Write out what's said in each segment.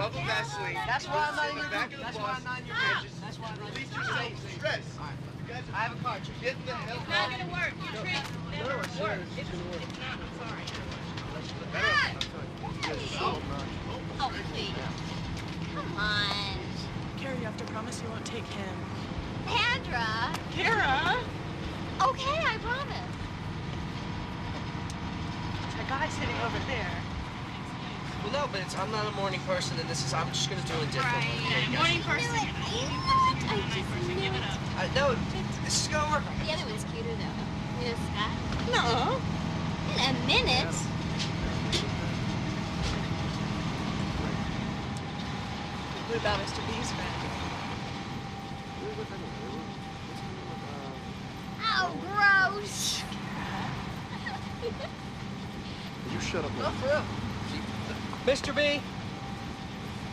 tub of Vaseline. That's why I'm not in your back group. of That's the why bus. I'm not in your group. That's why I'm not in Release your yourself group. from stress. All right. You guys I have a card. get the hell It's not gonna work. Your trick never works. It's not. I'm sorry. Oh, please. Come on. Kara, you have to promise you won't take him. Pandra. Kara! Okay, I promise. The guy sitting over there. Well, no, but I'm not a morning person, and I'm just gonna do it differently. Right. Morning person. I Night person. Give it up. No, this is gonna work. The other one's cuter, though. You know, Scott? No. In a minute. What about Mr. B's friend? Oh, gross. You shut up. No, for real. Mr. B.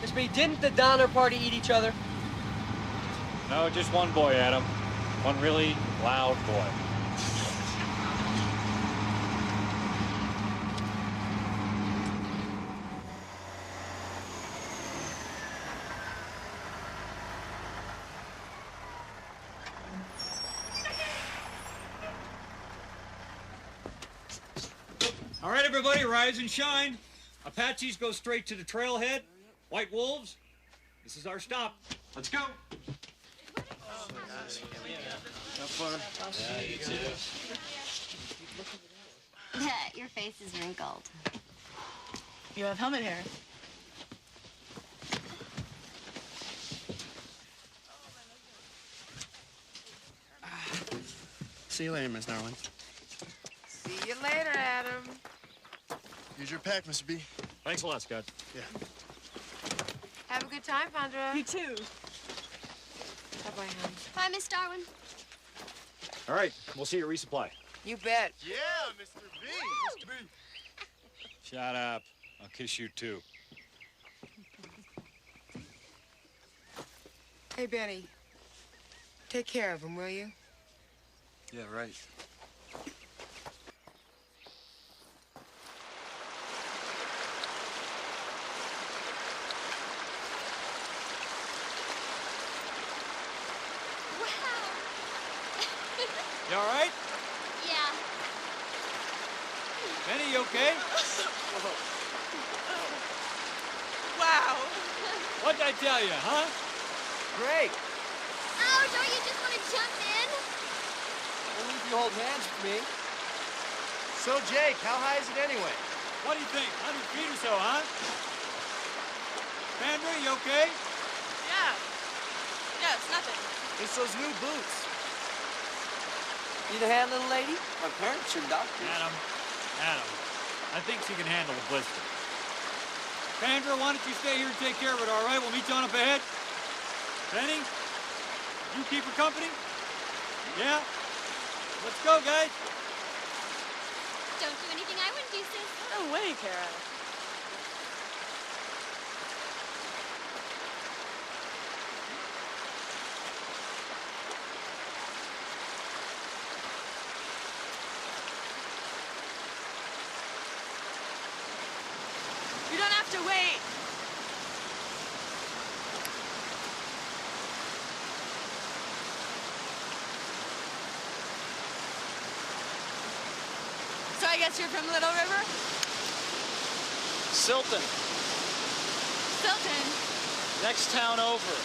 Mr. B, didn't the Donner Party eat each other? No, just one boy, Adam. One really loud boy. All right, everybody, rise and shine. Apaches go straight to the trailhead. White Wolves, this is our stop. Let's go. Have fun. Yeah, you too. Your face is wrinkled. You have helmet hair. See you later, Miss Narwin. See you later, Adam. Here's your pack, Mr. B. Thanks a lot, Scott. Yeah. Have a good time, Pandra. You too. Bye-bye, hon. Bye, Miss Darwin. All right, we'll see you at resupply. You bet. Yeah, Mr. B. Mr. B. Shut up. I'll kiss you too. Hey, Benny. Take care of him, will you? Yeah, right. You all right? Yeah. Benny, you okay? Wow. What'd I tell you, huh? Great. Oh, don't you just want to jump in? Only if you hold hands with me. So, Jake, how high is it anyway? What do you think? 100 feet or so, huh? Pandra, you okay? Yeah. Yeah, it's nothing. It's those new boots. Need a hand, little lady? My parents are doctors. Adam, I think she can handle the blister. Pandra, why don't you stay here and take care of it, all right? We'll meet you on up ahead. Benny, you keep her company? Yeah? Let's go, guys. Don't do anything I wouldn't do, sis. No way, Kara. You don't have to wait. So I guess you're from Little River? Silton, Silton. next town over.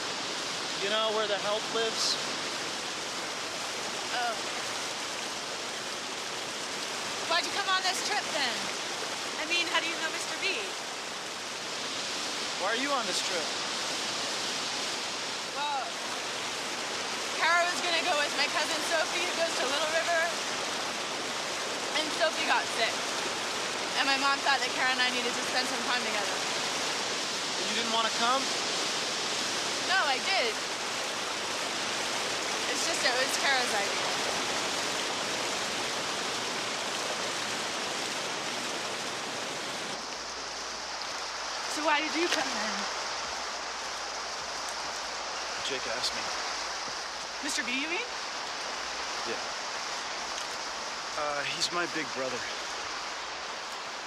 You know where the help lives? Oh. Why'd you come on this trip then? I mean, how do you know Mr. B? Why are you on this trip? Well, Kara was gonna go with my cousin Sophie, who goes to Little River, and Sophie got sick. And my mom thought that Kara and I needed to spend some time together. You didn't want to come? No, I did. It's just it was Kara's idea. So why did you come then? Jake asked me. Mr. B, you mean? Yeah. He's my big brother.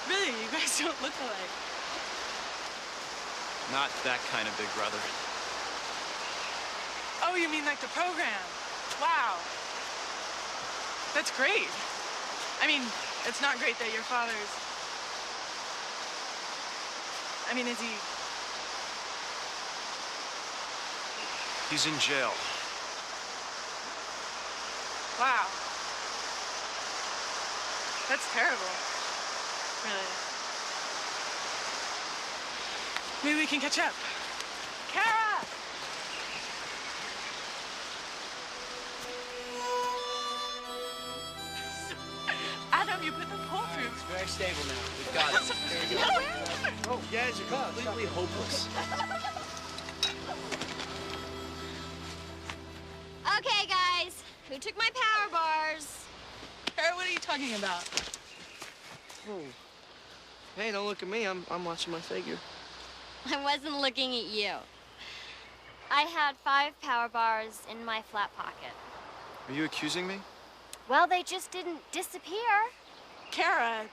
Really, you guys don't look alike. Not that kind of big brother. Oh, you mean like the program? Wow. That's great. I mean, it's not great that your father's... I mean, is he... He's in jail. Wow. That's terrible. Really. Maybe we can catch up. Kara! Adam, you put the pole through. It's very stable now. We've got it. There you go. Oh, you guys are completely hopeless. Okay, guys. Who took my power bars? Kara, what are you talking about? Oh. Hey, don't look at me. I'm watching my figure. I wasn't looking at you. I had 5 power bars in my flat pocket. Are you accusing me? Well, they just didn't disappear. Kara,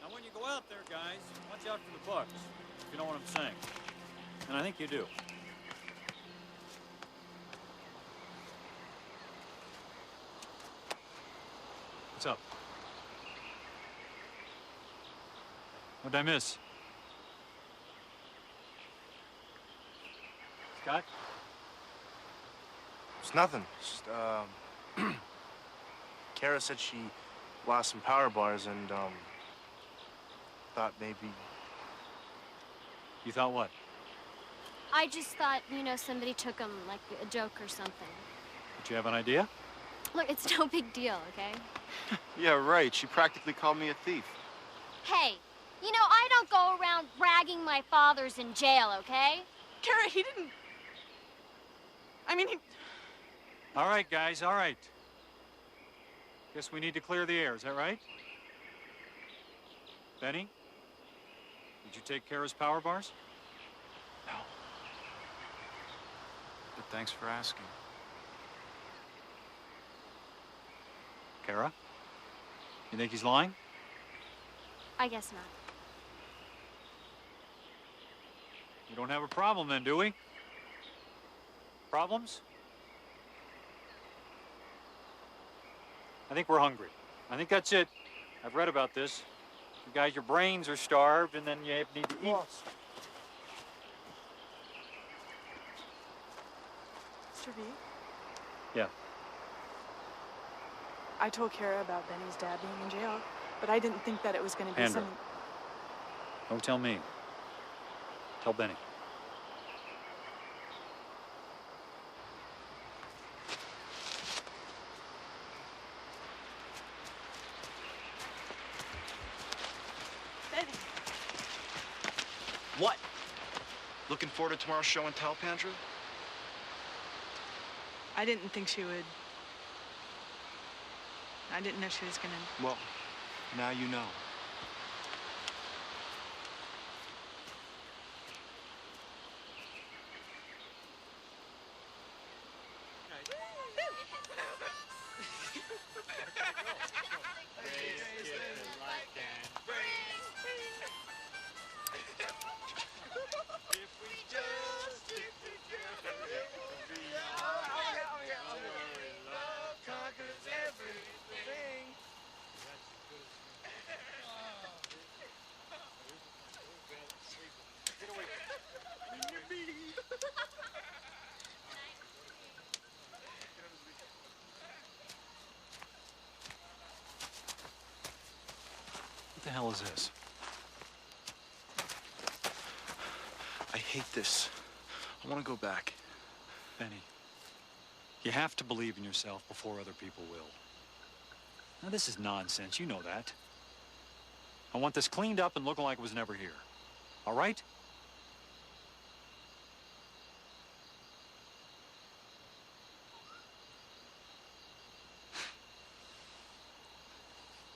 Now, when you go out there, guys, watch out for the bugs, if you know what I'm saying. And I think you do. What's up? What'd I miss? Scott? It's nothing. Just, Kara said she lost some power bars and, thought maybe... You thought what? I just thought, you know, somebody took them like a joke or something. Did you have an idea? Look, it's no big deal, okay? Yeah, right. She practically called me a thief. Hey, you know, I don't go around bragging my father's in jail, okay? Kara, he didn't... I mean, he... All right, guys, all right. Guess we need to clear the air, is that right? Benny? Did you take Kara's power bars? No. But thanks for asking. Kara? You think he's lying? I guess not. We don't have a problem then, do we? Problems? I think we're hungry. I think that's it. I've read about this. You guys, your brains are starved, and then you need to eat. Mr. V? Yeah. I told Kara about Benny's dad being in jail, but I didn't think that it was going to be Andrew. something... Don't tell me. Tell Benny. Benny. What? Looking forward to tomorrow's show and tell, Pandra? I didn't think she would... I didn't know she was going to... Well, now you know. What the hell is this? I hate this. I want to go back. Benny, you have to believe in yourself before other people will. Now, this is nonsense. You know that. I want this cleaned up and looking like it was never here. All right?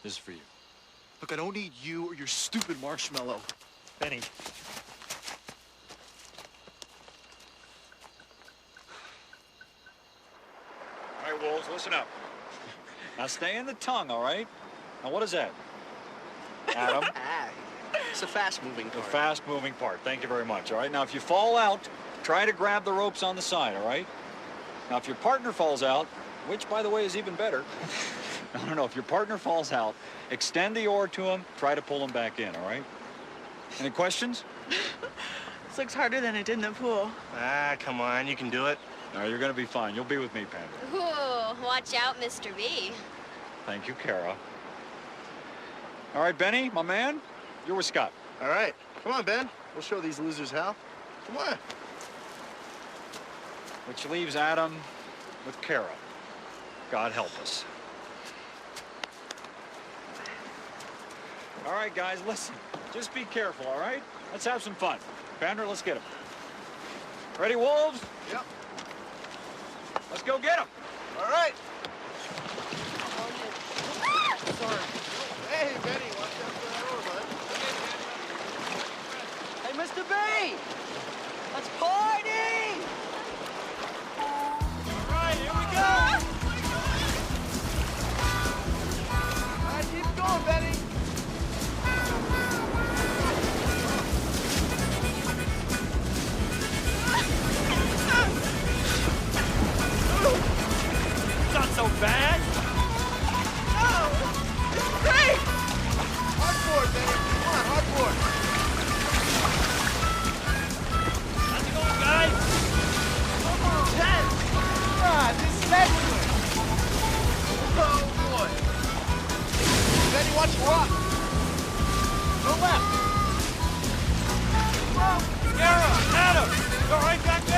This is for you. Look, I don't need you or your stupid marshmallow. Benny. All right, Wolves, listen up. Now stay in the tongue, all right? Now what is that? Adam? It's a fast-moving The part. fast-moving part. Thank you very much. All right, now if you fall out, try to grab the ropes on the side, all right? Now if your partner falls out, which by the way is even better, no, if your partner falls out, extend the oar to him, try to pull him back in, all right? Any questions? This looks harder than it did in the pool. Ah, come on, you can do it. No, you're gonna be fine. You'll be with me, Pandora. Ooh, watch out, Mr. B. Thank you, Kara. All right, Benny, my man, you're with Scott. All right, come on, Ben. We'll show these losers how. Come on. Which leaves Adam with Kara. God help us. All right, guys, listen. Just be careful, all right? Let's have some fun. Pandora, let's get him. Ready, wolves? Yep. Let's go get him. All right. Sorry. Hey, Benny, watch out for that oar, bud. Hey, Mr. B! Let's party! All right, here we go. All right, keep going, Benny. It's not so bad. Great! Hardboard, Benny. Come on, hardboard. How's it going, guys? Ah, this is excellent. Oh, boy. Benny, watch the rock. Go left. Kara, Adam, you all right back there?